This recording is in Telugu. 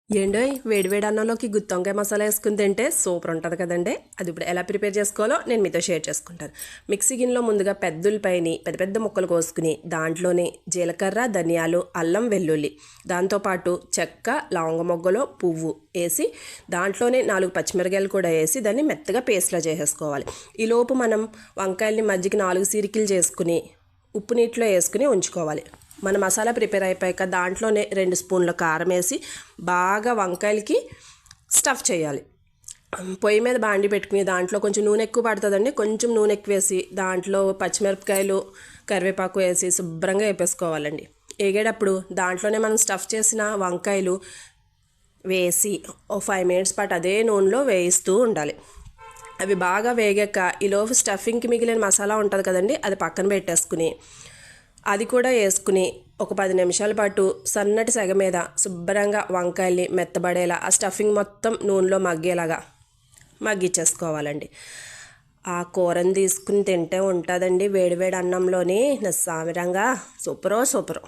ఏండోయ్ వేడివేడి అన్నంలోకి గుత్తి వంకాయ మసాలా వేసుకుని తింటే సూపర్ ఉంటుంది కదండి. అది ఇప్పుడు ఎలా ప్రిపేర్ చేసుకోవాలో నేను మీతో షేర్ చేసుకుంటాను. మిక్సీ గిన్నెలో ముందుగా పెద్ద పెద్ద ముక్కలు కోసుకుని దాంట్లోనే జీలకర్ర, ధనియాలు, అల్లం, వెల్లుల్లి, దాంతోపాటు చెక్క, లవంగ మొగ్గలో పువ్వు వేసి దాంట్లోనే 4 పచ్చిమిరకాయలు కూడా వేసి దాన్ని మెత్తగా పేస్ట్లా చేసేసుకోవాలి. ఈలోపు మనం వంకాయల్ని మజ్జిగ 4 సీరికలు చేసుకుని ఉప్పు నీటిలో వేసుకుని ఉంచుకోవాలి. మన మసాలా ప్రిపేర్ అయిపోయాక దాంట్లోనే 2 స్పూన్ల కారం వేసి బాగా వంకాయలకి స్టఫ్ చేయాలి. పొయ్యి మీద బాండి పెట్టుకుని దాంట్లో కొంచెం నూనె ఎక్కువ పడుతుందండి, కొంచెం నూనె ఎక్కువ వేసి దాంట్లో పచ్చిమిరపకాయలు, కరివేపాకు వేసి శుభ్రంగా వేపేసుకోవాలండి. వేగేటప్పుడు దాంట్లోనే మనం స్టఫ్ చేసిన వంకాయలు వేసి 5 మినిట్స్ పాటు అదే నూనెలో వేయిస్తూ ఉండాలి. అవి బాగా వేగాక ఈలోపు స్టఫింగ్కి మిగిలిన మసాలా ఉంటుంది కదండి, అది పక్కన పెట్టేసుకుని అది కూడా వేసుకుని ఒక 10 నిమిషాల పాటు సన్నటి సెగ మీద శుభ్రంగా వంకాయల్ని మెత్తబడేలా ఆ స్టఫింగ్ మొత్తం నూనెలో మగ్గేలాగా మగ్గిచ్చేసుకోవాలండి. ఆ కూరని తీసుకుని తింటే ఉంటుందండి వేడివేడి అన్నంలోని నిస్సామిరంగా సూపరో.